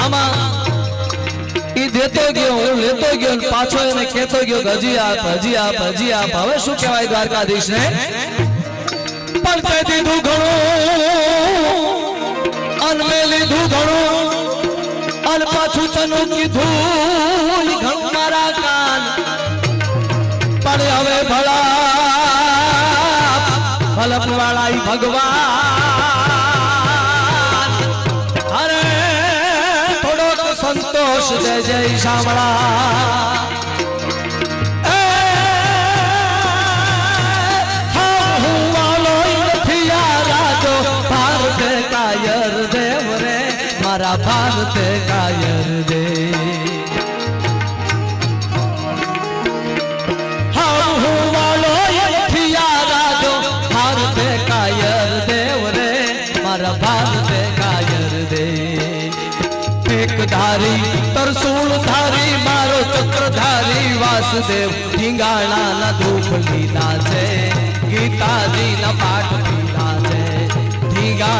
આમાં ઈ દેતો ગયો હું લેતો ગયો પાછો એને કહેતો ગયો હજી આપ હજી આપ હજી આપ હવે શું કહેવાય દ્વારકાધીશ ને પણ તે દીધું ઘણું અન મે લીધું ઘણું અન પાછું તનું કીધું ઘણું મારા કાન પણ હવે ભલપ વાળા ભગવાન અરે થોડોક સંતોષ દે જય શામળા मारा भारत कायर दे हम वालो राजो भारत कायर देव रे मारा भारत कायर दे एक धारी तरसूल धारी मारो चक्रधारी वासुदेव ढींगाणा न धूप लीला है गीता जी न पाठ लीला है ढींगा